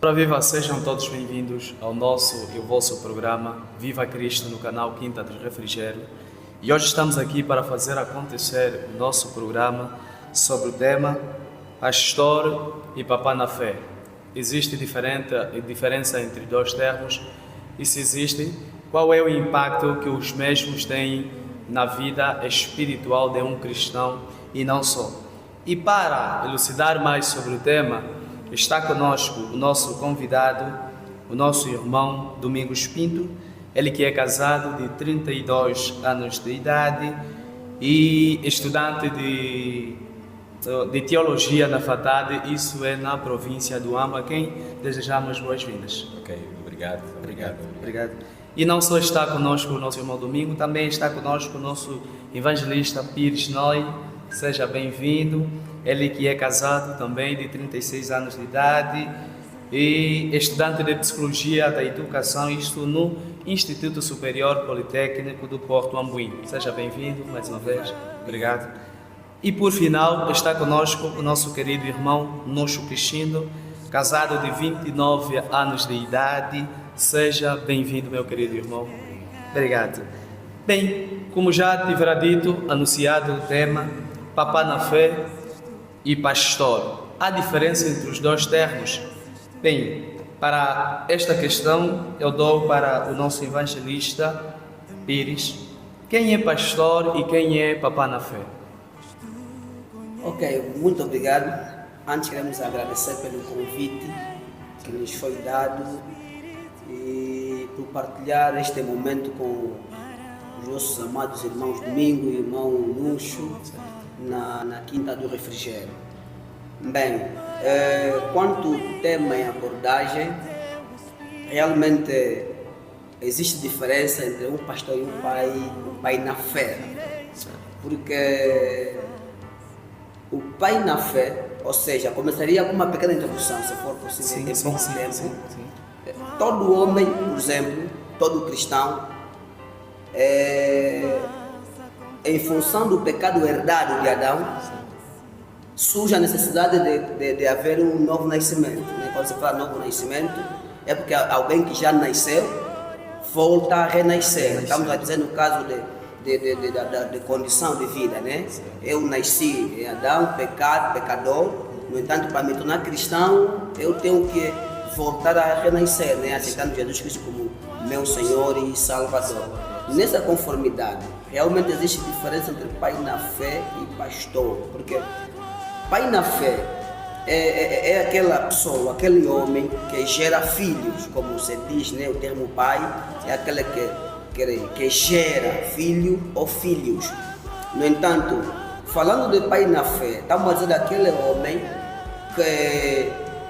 Ora viva, sejam todos bem-vindos ao nosso e o vosso programa Viva Cristo no canal Quinta do Refrigério. E hoje estamos aqui para fazer acontecer o nosso programa sobre o tema Pastor e Papá na Fé. Existe diferença entre dois termos? E se existe, qual é o impacto que os mesmos têm na vida espiritual de um cristão e não só? E para elucidar mais sobre o tema, está conosco o nosso convidado, o nosso irmão Domingos Pinto, ele que é casado de 32 anos de idade e estudante de teologia na FATAD, isso é na província do Amba, a quem desejamos boas-vindas. Ok, obrigado. E não só está conosco o nosso irmão Domingo, também está conosco o nosso evangelista Pires Noi, seja bem-vindo. Ele que é casado também de 36 anos de idade e estudante de Psicologia da Educação, isto no Instituto Superior Politécnico do Porto Ambuim. Seja bem-vindo mais uma vez. Obrigado. E por final está conosco o nosso querido irmão Noxo Crescindo, casado de 29 anos de idade. Seja bem-vindo, meu querido irmão. Obrigado. Bem, como já tivera dito, anunciado o tema Papá na Fé e Pastor. Há diferença entre os dois termos? Bem, para esta questão eu dou para o nosso evangelista Pires. Quem é pastor e quem é papá na fé? Ok, muito obrigado. Antes queremos agradecer pelo convite que nos foi dado e por partilhar este momento com os nossos amados irmãos Domingo e irmão Luxo na Quinta do Refrigério. Bem, quanto ao tema e abordagem, realmente existe diferença entre um pastor e um pai na fé. Porque o pai na fé, ou seja, começaria com uma pequena introdução, se for possível, em pouco tempo. Todo homem, por exemplo, todo cristão, em função do pecado herdado de Adão, surge a necessidade de haver um novo nascimento. Quando se fala novo nascimento, é porque alguém que já nasceu volta a renascer. Estamos a dizer no caso de condição de vida, né? Eu nasci em Adão, pecador, no entanto, para me tornar cristão, eu tenho que voltar a renascer, né? Aceitando Jesus Cristo como meu Senhor e Salvador. Nessa conformidade, realmente existe diferença entre pai na fé e pastor, porque pai na fé é aquela pessoa, aquele homem que gera filhos, como se diz, né? O termo pai é aquele que gera filho ou filhos. No entanto, falando de pai na fé, estamos a dizer daquele homem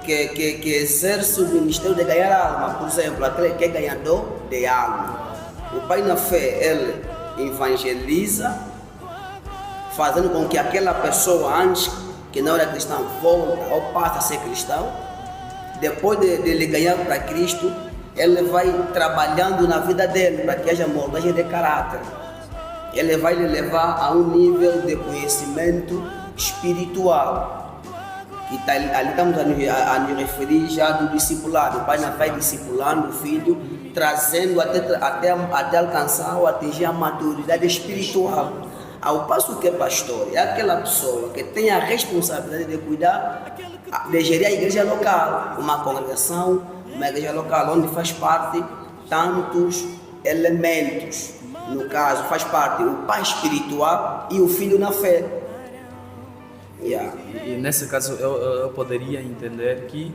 que exerce o ministério de ganhar alma, por exemplo, aquele que é ganhador de alma. O pai na fé, ele evangeliza, fazendo com que aquela pessoa antes que não era cristã volta ou passa a ser cristão. Depois de ele ganhar para Cristo, ele vai trabalhando na vida dele para que haja moldagem de caráter. Ele vai lhe levar a um nível de conhecimento espiritual. E ali estamos a nos referir já do discipulado. O pai vai discipulando o filho, trazendo até alcançar ou atingir a maturidade espiritual. Ao passo que pastor é aquela pessoa que tem a responsabilidade de cuidar, de gerir a igreja local, uma congregação, uma igreja local onde faz parte tantos elementos. No caso, faz parte o pai espiritual e o filho na fé. Yeah. E nesse caso eu poderia entender que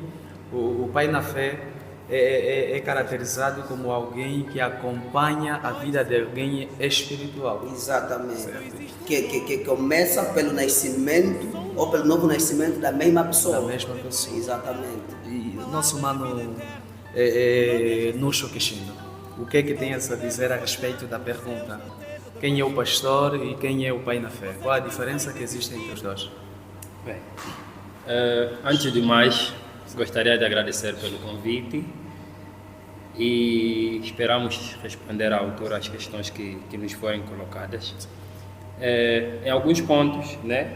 o pai na fé é caracterizado como alguém que acompanha a vida de alguém espiritual. Exatamente. Que começa pelo nascimento ou pelo novo nascimento da mesma pessoa. Exatamente. E o nosso mano Noxo Crescindo, o que é que tem a dizer a respeito da pergunta? Quem é o pastor e quem é o pai na fé? Qual a diferença que existe entre os dois? Bem, antes de mais, gostaria de agradecer pelo convite e esperamos responder à altura as questões que nos forem colocadas. Em alguns pontos, né,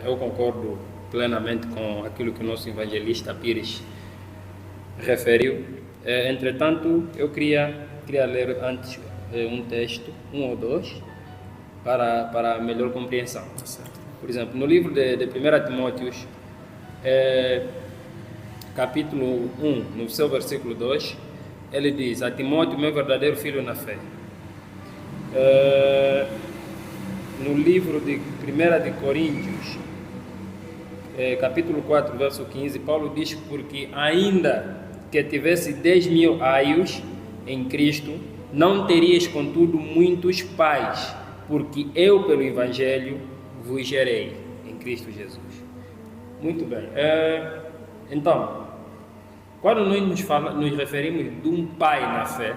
eu concordo plenamente com aquilo que o nosso evangelista Pires referiu. Entretanto, eu queria ler antes um texto, um ou dois, para melhor compreensão. Por exemplo, no livro de 1 Timóteo, capítulo 1, no seu versículo 2, ele diz: a Timóteo, meu verdadeiro filho na fé. No livro de 1 de Coríntios, capítulo 4, verso 15, Paulo diz: porque ainda que tivesse 10.000 aios em Cristo, não terias contudo muitos pais, porque eu pelo Evangelho vos gerei em Cristo Jesus. Muito bem. Então, quando nós nos referimos de um pai na fé,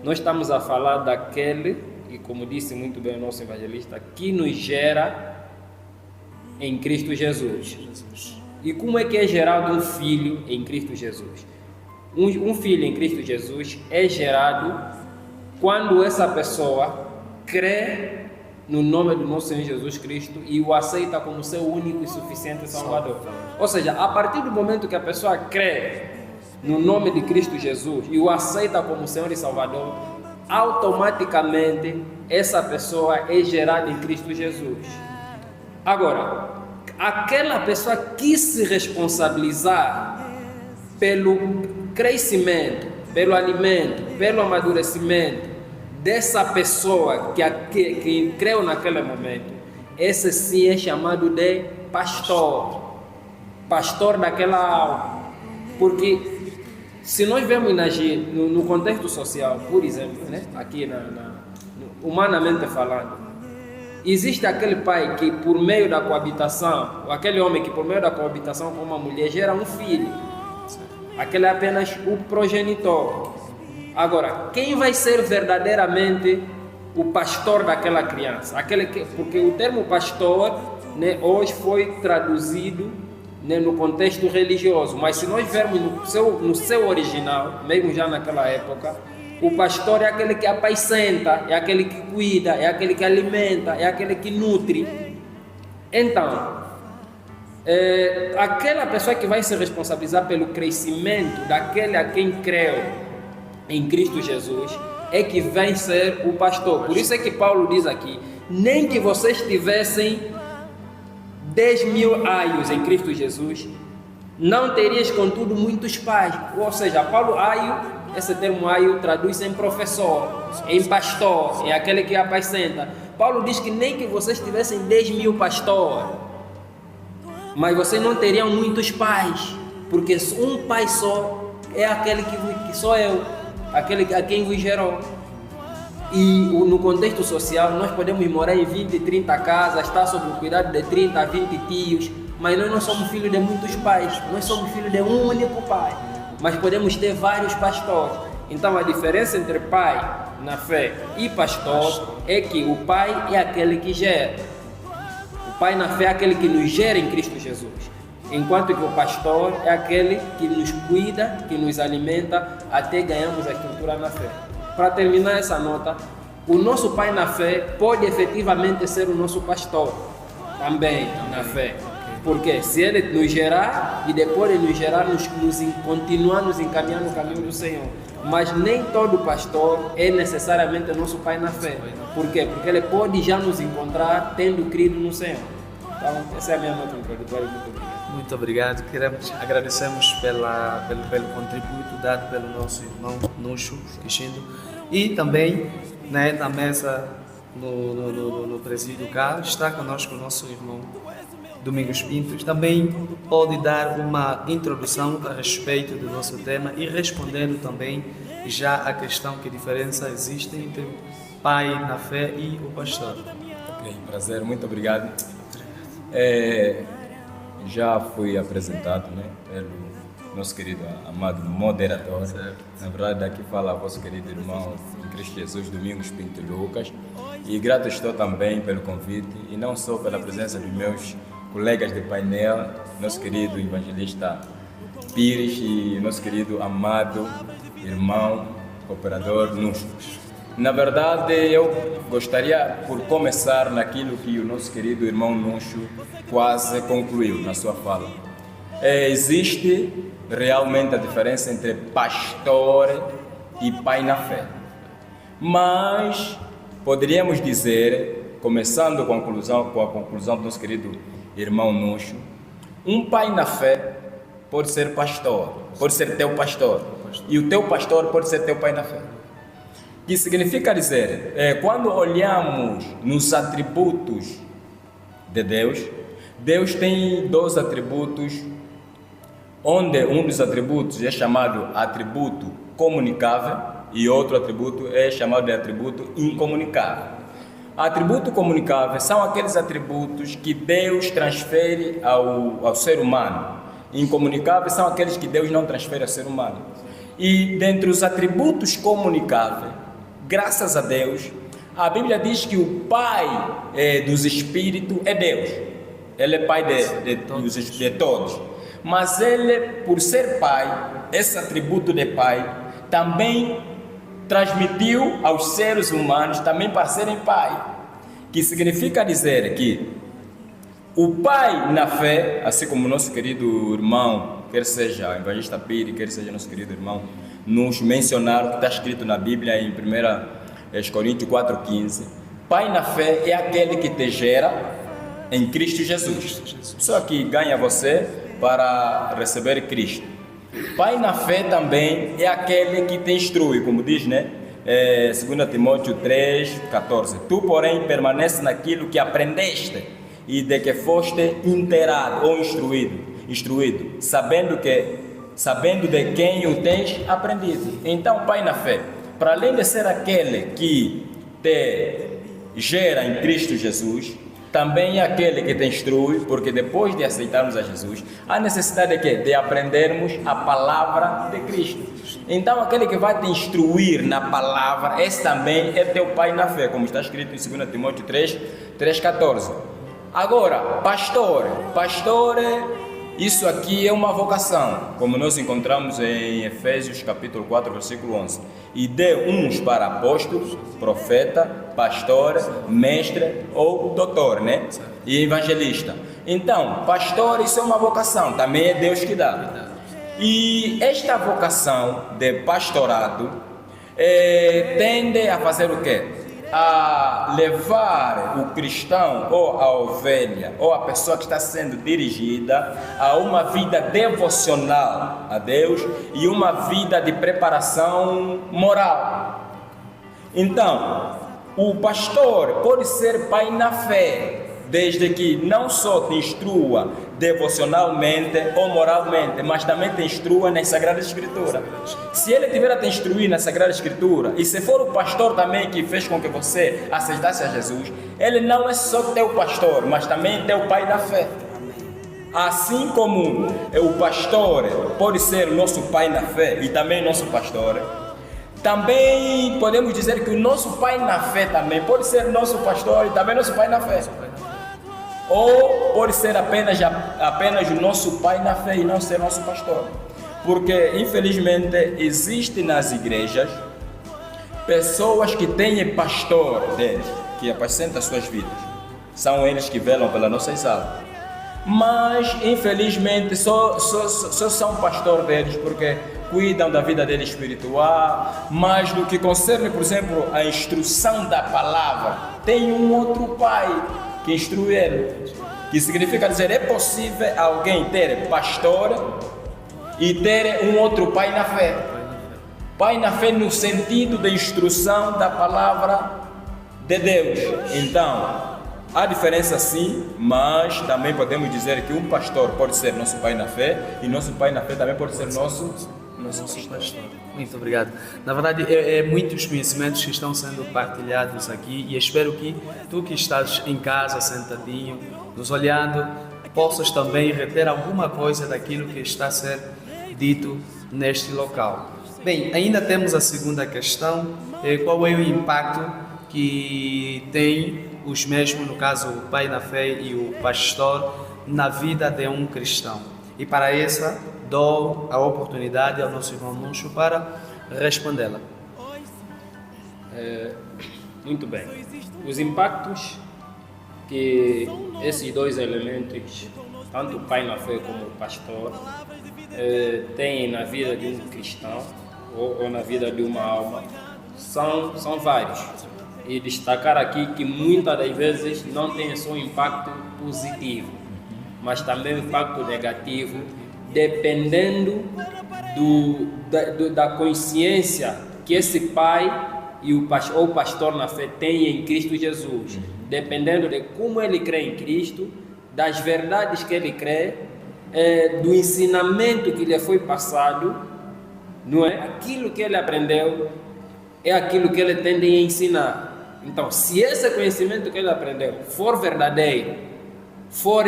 nós estamos a falar daquele, e como disse muito bem o nosso evangelista, que nos gera em Cristo Jesus. E como é que é gerado um filho em Cristo Jesus? Um filho em Cristo Jesus é gerado quando essa pessoa crê no nome do nosso Senhor Jesus Cristo e o aceita como seu único e suficiente Salvador. Ou seja, a partir do momento que a pessoa crê no nome de Cristo Jesus e o aceita como Senhor e Salvador, automaticamente essa pessoa é gerada em Cristo Jesus. Agora, aquela pessoa que se responsabilizar pelo crescimento, pelo alimento, pelo amadurecimento dessa pessoa que creu naquele momento, esse sim é chamado de pastor daquela alma. Porque se nós vemos no contexto social, por exemplo, né, aqui humanamente falando, existe aquele pai que por meio da coabitação, ou aquele homem que por meio da coabitação com uma mulher gera um filho. Aquele é apenas o progenitor. Agora, quem vai ser verdadeiramente o pastor daquela criança? Porque o termo pastor, né, hoje foi traduzido, né, no contexto religioso, mas se nós vermos no seu original, mesmo já naquela época, o pastor é aquele que apacenta, é aquele que cuida, é aquele que alimenta, é aquele que nutre. Então, aquela pessoa que vai se responsabilizar pelo crescimento daquele a quem creu em Cristo Jesus é que vai ser o pastor. Por isso é que Paulo diz aqui: nem que vocês tivessem 10.000 aios em Cristo Jesus, não terias contudo muitos pais. Ou seja, Paulo, aio, esse termo aio traduz em professor, em pastor, em aquele que apacenta. Paulo diz que nem que vocês tivessem 10.000 pastores, mas vocês não teriam muitos pais, porque um pai só é aquele que sou eu, aquele a quem vos gerou. E no contexto social, nós podemos morar em 20, 30 casas, estar sob o cuidado de 30, 20 tios, mas nós não somos filhos de muitos pais, nós somos filhos de um único pai, mas podemos ter vários pastores. Então a diferença entre pai na fé e pastor é que o pai é aquele que gera. O pai na fé é aquele que nos gera em Cristo Jesus, enquanto que o pastor é aquele que nos cuida, que nos alimenta até ganharmos a estrutura na fé. Para terminar essa nota, o nosso pai na fé pode efetivamente ser o nosso pastor também na fé. Porque se ele nos gerar e depois de nos gerar, continuar nos encaminhando no caminho do Senhor. Mas nem todo pastor é necessariamente o nosso pai na fé. Por quê? Porque ele pode já nos encontrar tendo crido no Senhor. Então, essa é a minha nota introdutória. Muito obrigado. Agradecemos pelo contributo dado pelo nosso irmão Nuxo Quixindo e também, né, na mesa no presídio cá está conosco o nosso irmão Domingos Pintos. Também pode dar uma introdução a respeito do nosso tema e respondendo também já a questão que diferença existe entre o pai na fé e o pastor. Ok, prazer, muito obrigado. Já fui apresentado, né, pelo nosso querido amado moderador. Na verdade, aqui fala vosso querido irmão em Cristo Jesus, Domingos Pinto Lucas. E grato estou também pelo convite e não só pela presença dos meus colegas de painel, nosso querido evangelista Pires e nosso querido amado irmão cooperador Nuxo. Na verdade, eu gostaria por começar naquilo que o nosso querido irmão Nuxo quase concluiu na sua fala. existe realmente a diferença entre pastor e pai na fé. Mas poderíamos dizer, começando com a conclusão do nosso querido irmão Nuxo, um pai na fé pode ser pastor, pode ser teu pastor, e o teu pastor pode ser teu pai na fé. Que significa dizer, quando olhamos nos atributos de Deus, Deus tem 2 atributos, onde um dos atributos é chamado atributo comunicável e outro atributo é chamado de atributo incomunicável. Atributo comunicável são aqueles atributos que Deus transfere ao ser humano. Incomunicáveis são aqueles que Deus não transfere ao ser humano. E dentre os atributos comunicáveis, graças a Deus, a Bíblia diz que o Pai dos Espíritos é Deus. Ele é Pai de todos. Mas Ele, por ser Pai, esse atributo de Pai, também transmitiu aos seres humanos também para serem Pai. Que significa dizer que o Pai na fé, assim como nosso querido irmão, quer seja o evangelista Pires, quer seja nosso querido irmão, nos mencionaram que está escrito na Bíblia em 1 Coríntios 4,15, Pai na fé é aquele que te gera em Cristo Jesus. Só que ganha você para receber Cristo. Pai na fé também é aquele que te instrui, como diz, né? 2 Timóteo 3,14. Tu, porém, permanece naquilo que aprendeste e de que foste inteirado ou instruído, sabendo de quem o tens aprendido. Então, Pai na fé, para além de ser aquele que te gera em Cristo Jesus, também é aquele que te instrui, porque depois de aceitarmos a Jesus, há necessidade de quê? De aprendermos a palavra de Cristo. Então, aquele que vai te instruir na palavra, esse também é teu pai na fé, como está escrito em 2 Timóteo 3,14. Agora, pastor, isso aqui é uma vocação, como nós encontramos em Efésios capítulo 4, versículo 11. E dê uns para apóstolos, profeta, pastor, mestre ou doutor, né? E evangelista. Então, pastor, isso é uma vocação, também é Deus que dá. E esta vocação de pastorado tende a fazer o quê? A levar o cristão ou a ovelha ou a pessoa que está sendo dirigida a uma vida devocional a Deus e uma vida de preparação moral. Então, o pastor pode ser pai na fé, desde que não só te instrua devocionalmente ou moralmente, mas também te instrua nas Sagradas Escrituras. Se ele tiver a te instruir na Sagrada Escritura, e se for o pastor também que fez com que você aceitasse a Jesus, ele não é só teu pastor, mas também teu pai da fé. Assim como o pastor pode ser o nosso pai na fé e também nosso pastor, também podemos dizer que o nosso pai na fé também pode ser nosso pastor e também nosso pai na fé. Ou pode ser apenas o nosso pai na fé e não ser nosso pastor. Porque, infelizmente, existe nas igrejas pessoas que têm pastor deles, que apacentam as suas vidas. São eles que velam pelas nossas almas. Mas, infelizmente, só são pastor deles porque cuidam da vida deles espiritual, mas no que concerne, por exemplo, a instrução da palavra, tem um outro pai que instrui ele, que significa dizer, é possível alguém ter pastor e ter um outro pai na fé. Pai na fé no sentido de instrução da palavra de Deus. Então, há diferença sim, mas também podemos dizer que um pastor pode ser nosso pai na fé e nosso pai na fé também pode ser nosso pastor. Muito obrigado. Na verdade, é muitos conhecimentos que estão sendo partilhados aqui e espero que tu que estás em casa, sentadinho, nos olhando, possas também reter alguma coisa daquilo que está a ser dito neste local. Bem, ainda temos a segunda questão, qual é o impacto que tem os mesmos, no caso o pai na fé e o pastor, na vida de um cristão. E para essa, dou a oportunidade ao nosso irmão Nuxo para respondê-la. Muito bem. Os impactos que esses dois elementos tanto o pai na fé como o pastor, tem na vida de um cristão ou na vida de uma alma, são vários. E destacar aqui que muitas das vezes não tem só um impacto positivo, mas também um impacto negativo, dependendo da consciência que esse pai ou pastor na fé tem em Cristo Jesus, dependendo de como ele crê em Cristo, das verdades que ele crê, do ensinamento que lhe foi passado, não é? Aquilo que ele aprendeu é aquilo que ele tende a ensinar. Então, se esse conhecimento que ele aprendeu for verdadeiro, for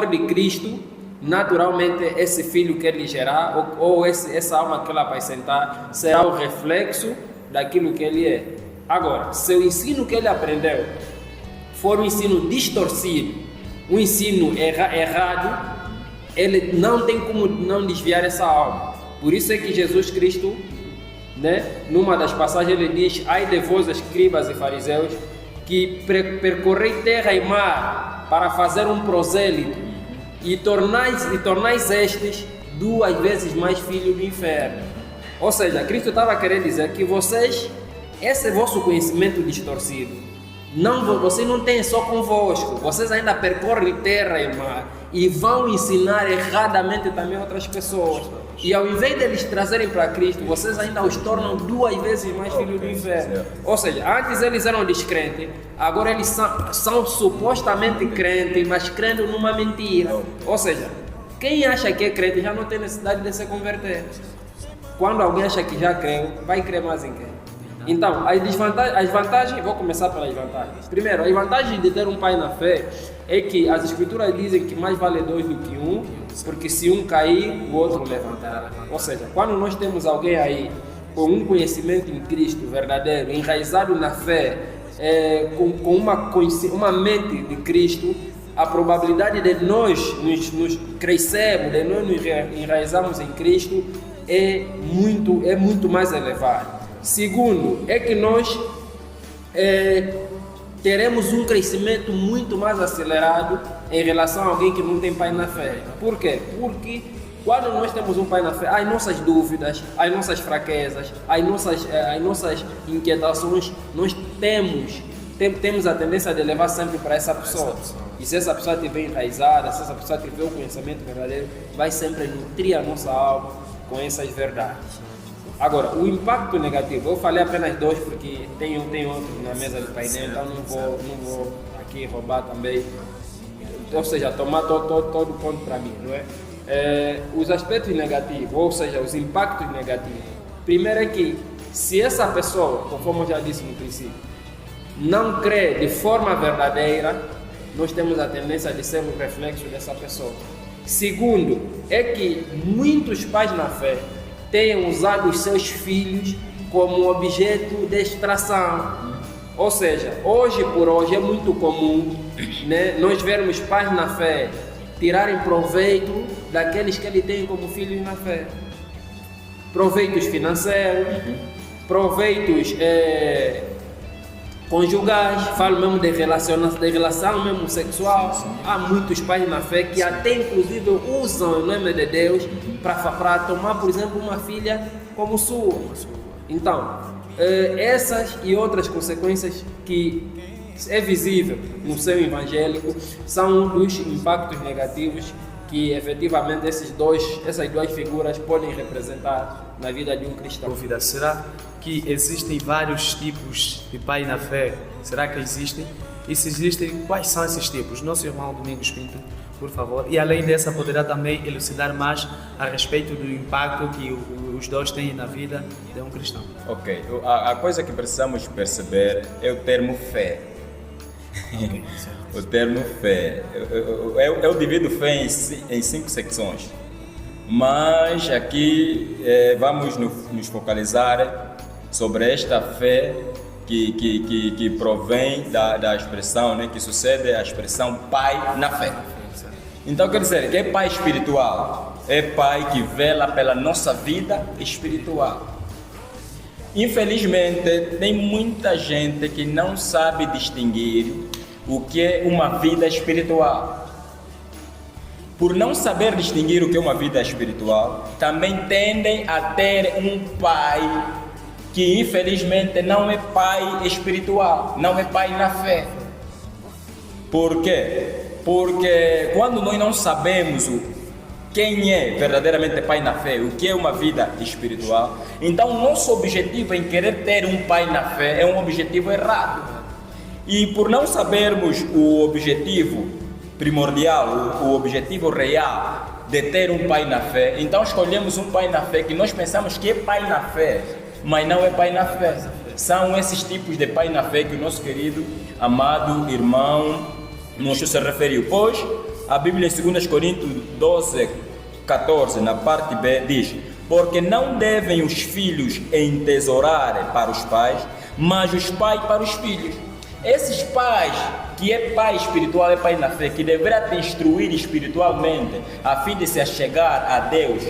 de Cristo, naturalmente esse filho que ele gerar ou essa alma que ela vai sentar será o reflexo daquilo que ele é. Agora, se o ensino que ele aprendeu for um ensino distorcido, um ensino errado, ele não tem como não desviar essa alma. Por isso é que Jesus Cristo, né, numa das passagens ele diz: ai de vós, escribas e fariseus, que percorrei terra e mar para fazer um prosélito, e tornais estes 2 vezes mais filhos do inferno. Ou seja, Cristo estava querendo dizer que vocês, esse vosso conhecimento distorcido, vocês não têm só convosco, vocês ainda percorrem terra e mar e vão ensinar erradamente também outras pessoas. E ao invés de eles trazerem para Cristo, vocês ainda os tornam 2 vezes mais filhos do inferno. Ou seja, antes eles eram descrentes, agora eles são supostamente crentes, mas crendo numa mentira. Ou seja, quem acha que é crente já não tem necessidade de se converter. Quando alguém acha que já creu, vai crer mais em quem? Então, as vantagens, vou começar pelas vantagens. Primeiro, as vantagens de ter um pai na fé é que as escrituras dizem que mais vale 2 do que 1, porque se um cair, o outro levantará. Ou seja, quando nós temos alguém aí com um conhecimento em Cristo verdadeiro, enraizado na fé, com uma mente de Cristo, a probabilidade de nós nos crescermos, de nós nos enraizarmos em Cristo é muito mais elevada. Segundo, é que nós teremos um crescimento muito mais acelerado em relação a alguém que não tem pai na fé. Por quê? Porque quando nós temos um pai na fé, as nossas dúvidas, as nossas fraquezas, as nossas inquietações, nós temos a tendência de levar sempre para essa pessoa. E se essa pessoa estiver enraizada, se essa pessoa tiver o conhecimento verdadeiro, vai sempre nutrir a nossa alma com essas verdades. Agora, o impacto negativo, eu falei apenas 2 porque tem outro na mesa do painel, então não vou aqui roubar também, ou seja, tomar todo o ponto para mim, não é? Os aspectos negativos, ou seja, os impactos negativos. Primeiro é que, se essa pessoa, conforme eu já disse no princípio, não crê de forma verdadeira, nós temos a tendência de ser um reflexo dessa pessoa. Segundo, é que muitos pais na fé tenham usado os seus filhos como objeto de extração. Ou seja, hoje por hoje é muito comum, né, nós vermos pais na fé tirarem proveito daqueles que ele tem como filhos na fé. Proveitos financeiros, proveitos conjugais, falo mesmo de relação mesmo sexual. Há muitos pais na fé que até inclusive usam o nome de Deus para tomar, por exemplo, uma filha como sua. Então, essas e outras consequências que é visível no seio evangélico são um dos impactos negativos que efetivamente essas duas figuras podem representar na vida de um cristão. Dúvida, será que existem vários tipos de pai na fé? Será que existem? E se existem, quais são esses tipos? Nosso irmão Domingos Pinto, por favor. E além dessa, poderá também elucidar mais a respeito do impacto que os dois têm na vida de um cristão. Ok, a coisa que precisamos perceber é o termo fé. Okay. O termo fé. Eu divido fé em 5 secções, mas aqui vamos nos focalizar sobre esta fé que provém da expressão, né, que sucede a expressão pai na fé. Então quer dizer que é pai espiritual, é pai que vela pela nossa vida espiritual. Infelizmente tem muita gente que não sabe distinguir o que é uma vida espiritual. por não saber distinguir o que é uma vida espiritual, também tendem a ter um pai que infelizmente não é pai espiritual, não é pai na fé. Por quê? Porque quando nós não sabemos quem é verdadeiramente pai na fé, o que é uma vida espiritual, então o nosso objetivo em querer ter um pai na fé é um objetivo errado. E por não sabermos o objetivo primordial, o objetivo real de ter um pai na fé, então escolhemos um pai na fé que nós pensamos que é pai na fé, mas não é pai na fé. São esses tipos de pai na fé que o nosso querido, amado irmão nos se referiu. Pois a Bíblia em 2 Coríntios 12, 14, na parte B, diz: porque não devem os filhos entesourar para os pais, mas os pais para os filhos. Esses pais, que é pai espiritual, é pai na fé, que deverá te instruir espiritualmente, a fim de se achegar a Deus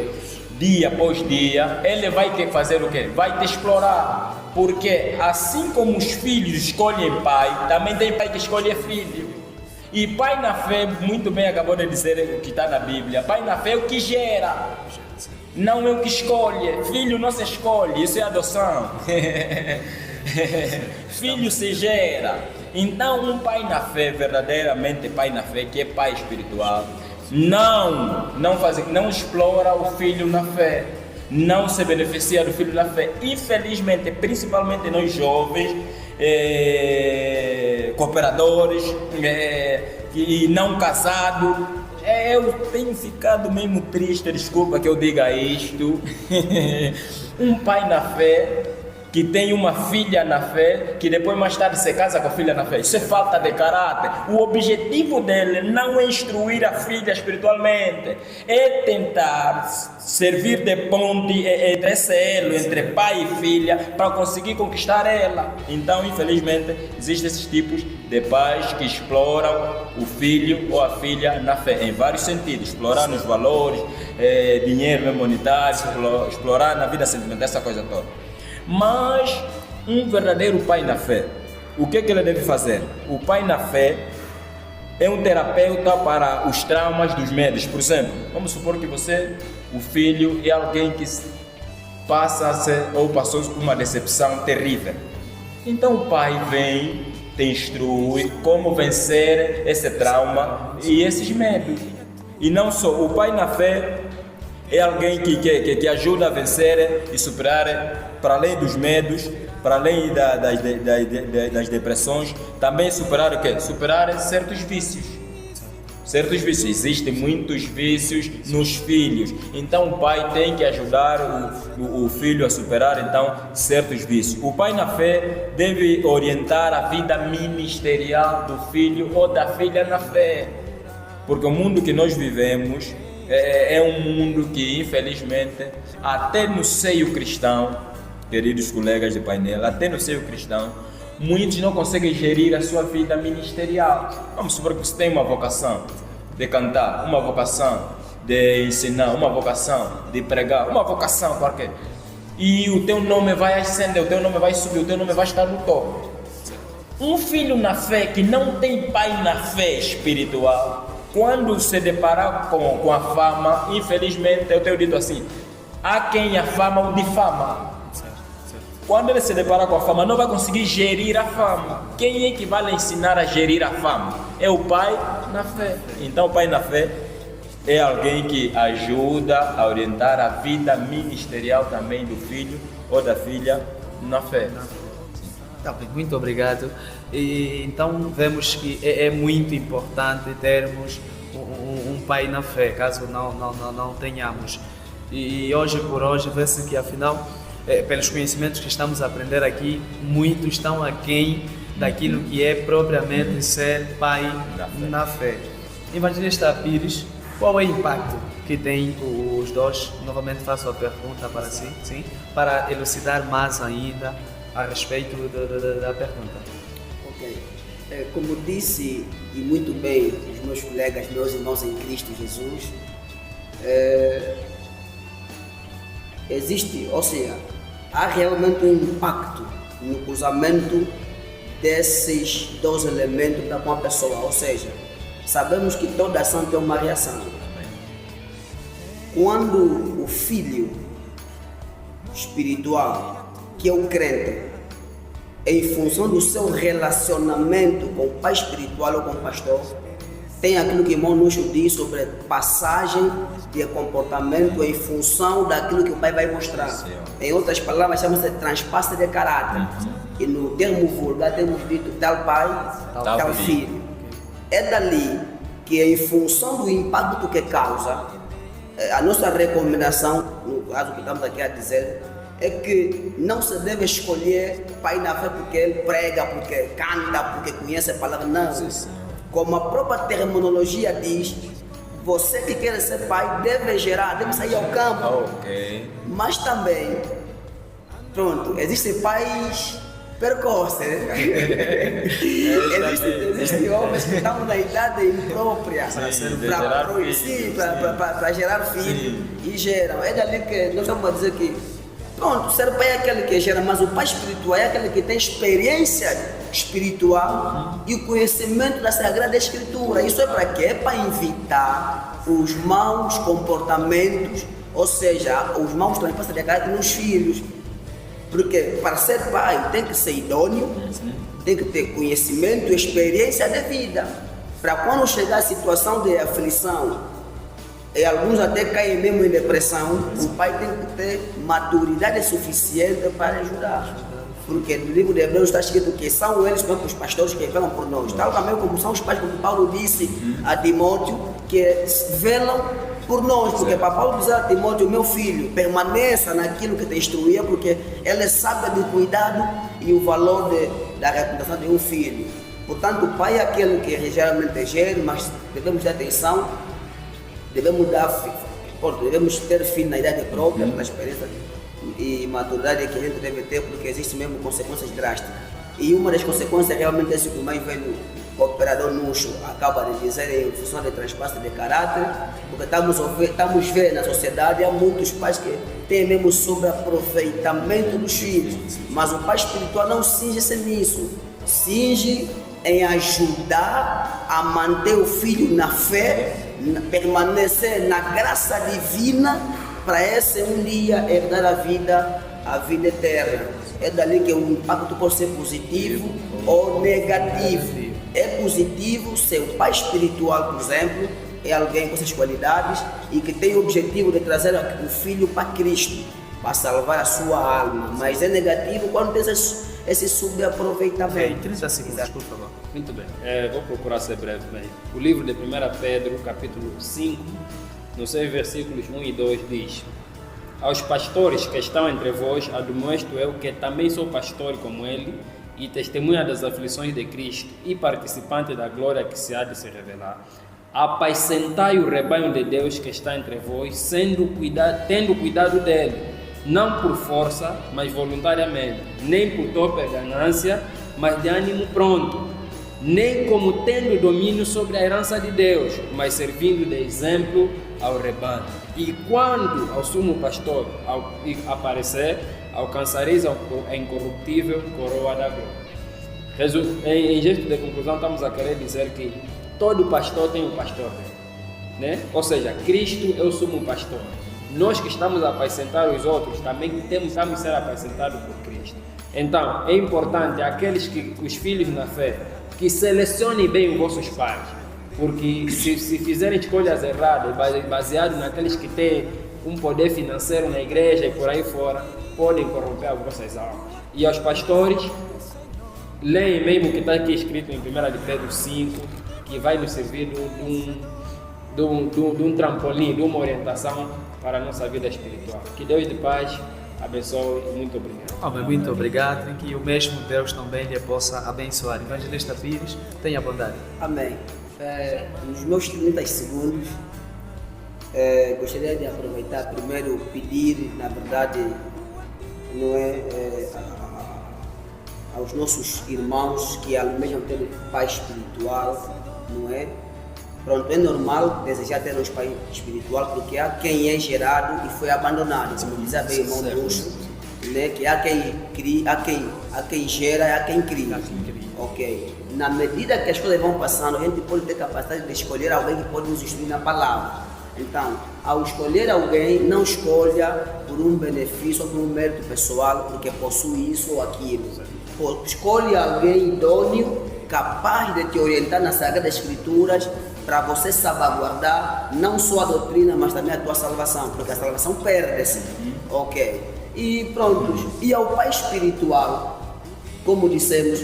dia após dia, ele vai ter que fazer o quê? Vai te explorar. Porque assim como os filhos escolhem pai, também tem pai que escolhe filho. E pai na fé, muito bem acabou de dizer o que está na Bíblia, pai na fé é o que gera, não é o que escolhe. Filho não se escolhe, isso é adoção. Filho se gera. Então um pai na fé, verdadeiramente pai na fé, que é pai espiritual, não explora o filho na fé, não se beneficia do filho na fé. Infelizmente, principalmente nós jovens, cooperadores e não casados, eu tenho ficado mesmo triste, desculpa que eu diga isto. Um pai na fé que tem uma filha na fé, que depois mais tarde se casa com a filha na fé, isso é falta de caráter. O objetivo dele não é instruir a filha espiritualmente, é tentar servir de ponte entre esse elo, entre pai e filha, para conseguir conquistar ela. Então, infelizmente, existem esses tipos de pais que exploram o filho ou a filha na fé, em vários sentidos, explorar nos valores, dinheiro monetário, explorar na vida sentimental, essa coisa toda. Mas um verdadeiro pai na fé, o que ele deve fazer? O pai na fé é um terapeuta para os traumas dos medos. Por exemplo, vamos supor que você, o filho, é alguém que passa-se ou passou por uma decepção terrível. Então o pai vem, te instrui como vencer esse trauma e esses medos. E não só, o pai na fé é alguém que ajuda a vencer e superar, para além dos medos, para além das depressões, também superar o quê? Superar certos vícios. Certos vícios. Existem muitos vícios nos filhos. Então o pai tem que ajudar o filho a superar então certos vícios. O pai na fé deve orientar a vida ministerial do filho ou da filha na fé. Porque o mundo que nós vivemos é um mundo que, infelizmente, até no seio cristão, queridos colegas de painel, até no seio cristão, muitos não conseguem gerir a sua vida ministerial. Vamos supor que você tem uma vocação de cantar, uma vocação de ensinar, uma vocação de pregar, uma vocação qualquer. E o teu nome vai ascender, o teu nome vai subir, o teu nome vai estar no topo. Um filho na fé que não tem pai na fé espiritual, quando se deparar com a fama, infelizmente, eu tenho dito assim, há quem a fama o difama. Quando ele se deparar com a fama, não vai conseguir gerir a fama. Quem é que vai lhe ensinar a gerir a fama? É o pai na fé. Então o pai na fé é alguém que ajuda a orientar a vida ministerial também do filho ou da filha na fé. Tá bem, muito obrigado. E, então vemos que é muito importante termos um pai na fé, caso não tenhamos. E hoje por hoje vê-se que afinal, pelos conhecimentos que estamos a aprender aqui, muitos estão aquém daquilo que é propriamente ser pai na fé. Evangelista Pires, qual é o impacto que tem os dois? Novamente faço a pergunta para si, sim, para elucidar mais ainda a respeito da pergunta. Ok. Como disse, e muito bem, os meus colegas, meus irmãos em Cristo Jesus, existe, ou seja, há realmente um impacto no cruzamento desses dois elementos para com a pessoa, ou seja, sabemos que toda ação tem uma reação. quando o filho espiritual, que é o crente, em função do seu relacionamento com o pai espiritual ou com o pastor, tem aquilo que o irmão Nuxo diz sobre passagem de comportamento em função daquilo que o pai vai mostrar. Sim. Em outras palavras, chama-se transpasse de caráter. E no termo vulgar temos dito tal pai, tal filho. É dali que, em função do impacto que causa, a nossa recomendação, no caso que estamos aqui a dizer, é que não se deve escolher pai na fé porque ele prega, porque canta, porque conhece a palavra. Não. Como a própria terminologia diz, você que quer ser pai deve gerar, deve sair ao campo. Ok. Mas também, pronto, existem pais precoces. Existem homens que estão na idade imprópria para gerar filho e geram. É dali que nós estamos a dizer que, pronto, ser pai é aquele que gera, mas o pai espiritual é aquele que tem experiência espiritual e o conhecimento da Sagrada Escritura. Isso é para quê? É para evitar os maus comportamentos, ou seja, os maus transpassos de caráter nos filhos. Porque para ser pai tem que ser idôneo, tem que ter conhecimento e experiência de vida. Para quando chegar a situação de aflição, e alguns até caem mesmo em depressão, o pai tem que ter maturidade suficiente para ajudar. Porque no livro de Hebreus está escrito que são eles, mesmo os pastores, que velam por nós. Tal também como são os pais, como Paulo disse a Timóteo, que velam por nós. Porque para Paulo dizer a Timóteo, meu filho, permaneça naquilo que te instruía, porque ele sabe do cuidado e o valor da recomendação de um filho. Portanto, o pai é aquele que geralmente gera, mas devemos ter atenção, devemos ter filho na idade própria, pela experiência e maturidade que a gente deve ter, porque existem mesmo consequências drásticas. E uma das consequências realmente é isso que o mais velho operador Nuxo acaba de dizer, em função de transpasse de caráter, porque estamos vendo na sociedade há muitos pais que têm mesmo sobreaproveitamento dos filhos, mas o pai espiritual não cinge-se nisso, cinge em ajudar a manter o filho na fé, permanecer na graça divina, para esse um dia herdar a vida eterna. É dali que o impacto pode ser positivo ou negativo. É positivo se o pai espiritual, por exemplo, é alguém com essas qualidades e que tem o objetivo de trazer o filho para Cristo, para salvar a sua alma. Mas é negativo quando tem esse subaproveitamento. 30 segundos, por favor. Muito bem, vou procurar ser breve. Bem. O livro de 1 Pedro, capítulo 5, nos seus versículos 1 e 2 diz: aos pastores que estão entre vós, admoesto eu, que também sou pastor como ele, e testemunha das aflições de Cristo, e participante da glória que se há de se revelar. Apacentai o rebanho de Deus que está entre vós, tendo cuidado dele, não por força, mas voluntariamente, nem por torpe ganância, mas de ânimo pronto, nem como tendo domínio sobre a herança de Deus, mas servindo de exemplo ao rebanho. E quando ao sumo pastor aparecer, alcançareis a incorruptível coroa da glória. Em gesto de conclusão, estamos a querer dizer que todo pastor tem um pastor, né? Ou seja, Cristo é o sumo pastor. Nós que estamos a apacentar os outros, também temos que ser apacentados por Cristo. Então, é importante aqueles os filhos na fé, que selecionem bem os vossos pais, porque se fizerem escolhas erradas, baseado naqueles que têm um poder financeiro na igreja e por aí fora, podem corromper as vossas almas. E aos pastores, leem mesmo o que está aqui escrito em 1 Pedro 5, que vai nos servir de um trampolim, de uma orientação para a nossa vida espiritual. Que Deus de paz abençoe e muito obrigado. Amém, muito obrigado e que o mesmo Deus também lhe possa abençoar. Evangelista Pires, tenha bondade. Amém. Nos meus 30 segundos, gostaria de aproveitar primeiro pedir, na verdade, não é, aos nossos irmãos que almejam ter um pai espiritual, não é? Pronto, é normal desejar ter um pai espiritual, porque há quem é gerado e foi abandonado, como dizia bem o irmão Bruxo, né? Que há quem gera e há quem cria. Ok. Na medida que as coisas vão passando, a gente pode ter capacidade de escolher alguém que pode nos instruir na palavra. Então, ao escolher alguém, não escolha por um benefício ou por um mérito pessoal, porque possui isso ou aquilo. Escolha alguém idôneo, capaz de te orientar nas Sagradas Escrituras, para você salvaguardar não só a doutrina, mas também a tua salvação, porque a salvação perde-se. Ok. E pronto. E ao pai espiritual, como dissemos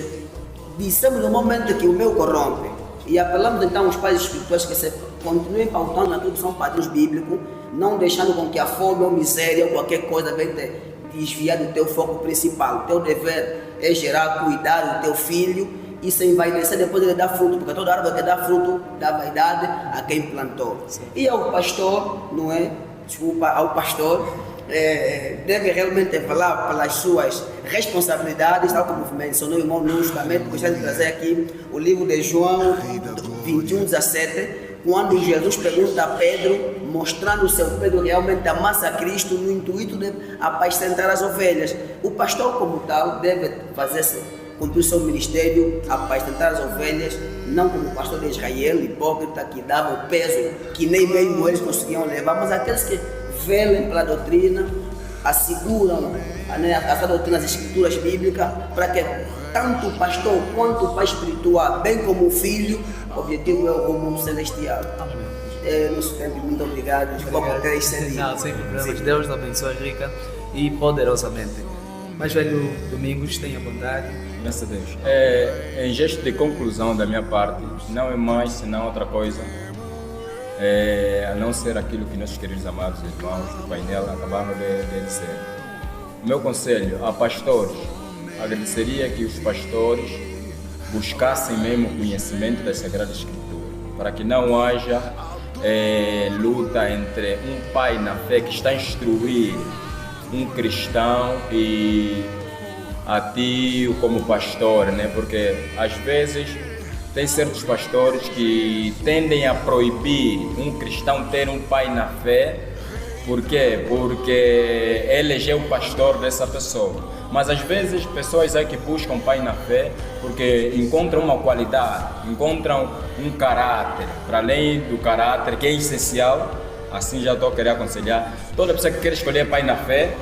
no momento que o meu corrompe, e apelamos então aos pais espirituais que se continuem pautando naquilo que são padrões bíblicos, não deixando com que a fome ou miséria ou qualquer coisa venha te desviar do teu foco principal. O teu dever é gerar, cuidar do teu filho e se envaidecer depois ele dá fruto, porque toda árvore que dá fruto dá vaidade a quem plantou. Sim. E ao pastor, não é? Desculpa, ao pastor, deve realmente falar pelas suas responsabilidades, tal como mencionou o irmão justamente, gostaria de trazer aqui o livro de João 21:17, quando Jesus pergunta a Pedro, mostrando se o Pedro realmente amasse a Cristo no intuito de apacentar as ovelhas. O pastor, como tal, deve cumprir o seu ministério, apacentar as ovelhas, não como o pastor de Israel, hipócrita, que dava o peso que nem mesmo eles conseguiam levar, mas aqueles que velem pela doutrina, asseguram a doutrina das escrituras bíblicas, para que tanto o pastor quanto o pai espiritual, bem como o filho, o objetivo é o rumo celestial. Nosso tempo, muito obrigado. Não, sem problemas. Deus abençoe rica e poderosamente. Mas, velho Domingos, tenha bondade. Graças a Deus. Em gesto de conclusão da minha parte, não é mais senão outra coisa, a não ser aquilo que nossos queridos amados irmãos do painel acabaram de dizer. O meu conselho a pastores, agradeceria que os pastores buscassem mesmo o conhecimento das Sagradas Escrituras, para que não haja luta entre um pai na fé que está a instruir um cristão e a ti como pastor, né? Porque às vezes tem certos pastores que tendem a proibir um cristão ter um pai na fé. Por quê? Porque ele é o pastor dessa pessoa. Mas às vezes pessoas que buscam pai na fé porque encontram uma qualidade, encontram um caráter, para além do caráter que é essencial. Assim já estou a querer aconselhar toda pessoa que quer escolher pai na fé,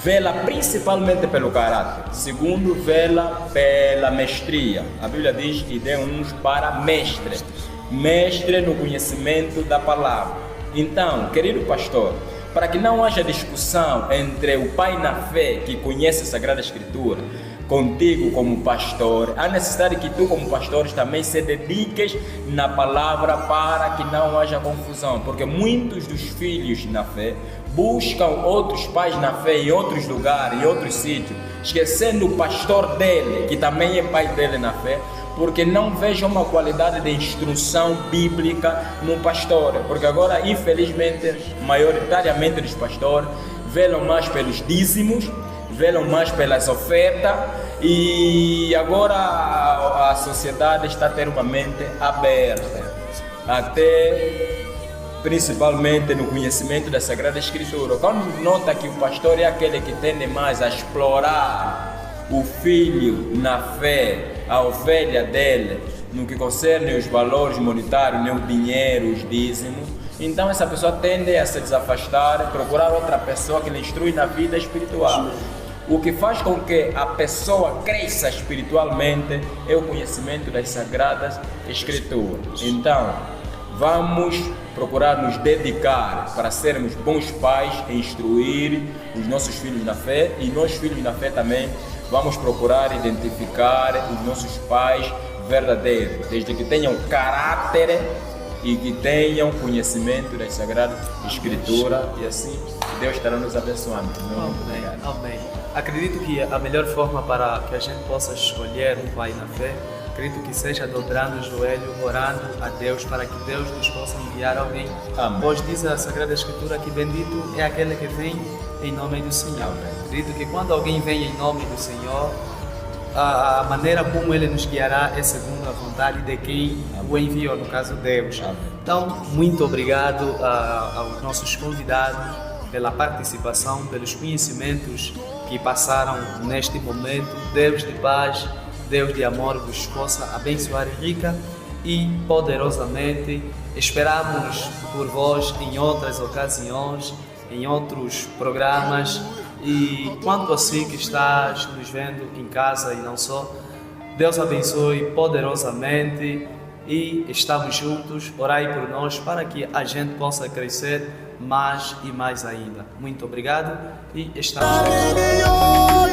vê-la principalmente pelo caráter. Segundo, vê-la pela mestria. A Bíblia diz que dê uns para mestre no conhecimento da palavra. Então, querido pastor, para que não haja discussão entre o pai na fé que conhece a Sagrada Escritura contigo como pastor, há necessidade que tu como pastores também se dediques na palavra para que não haja confusão, porque muitos dos filhos na fé buscam outros pais na fé em outros lugares, em outros sítios, esquecendo o pastor dele, que também é pai dele na fé, porque não vejam uma qualidade de instrução bíblica no pastor, porque agora infelizmente, maioritariamente os pastores velam mais pelos dízimos, velam mais pelas ofertas, e agora a sociedade está a ter uma mente aberta, até principalmente no conhecimento da Sagrada Escritura. Quando nota que o pastor é aquele que tende mais a explorar o filho na fé, a ovelha dele, no que concerne os valores monetários, o dinheiro, os dízimos, então essa pessoa tende a se desafastar, procurar outra pessoa que lhe instrui na vida espiritual. O que faz com que a pessoa cresça espiritualmente é o conhecimento das Sagradas Escrituras. Então, vamos procurar nos dedicar para sermos bons pais e instruir os nossos filhos na fé, e nós filhos na fé também vamos procurar identificar os nossos pais verdadeiros, desde que tenham caráter e que tenham conhecimento das Sagradas Escrituras, e assim Deus estará nos abençoando. Amém. Amém. Acredito que a melhor forma para que a gente possa escolher um pai na fé, acredito que seja dobrando o joelho, orando a Deus para que Deus nos possa enviar alguém. Amém. Pois diz a Sagrada Escritura que bendito é aquele que vem em nome do Senhor. Amém. Acredito que quando alguém vem em nome do Senhor, a maneira como Ele nos guiará é segundo a vontade de quem o enviou, no caso Deus. Amém. Então, muito obrigado aos nossos convidados pela participação, pelos conhecimentos que passaram neste momento. Deus de paz, Deus de amor vos possa abençoar rica e poderosamente. Esperamos por vós em outras ocasiões, em outros programas. E quanto a si que estás nos vendo em casa e não só, Deus abençoe poderosamente e estamos juntos. Orai por nós para que a gente possa crescer mais e mais ainda. Muito obrigado e estamos juntos.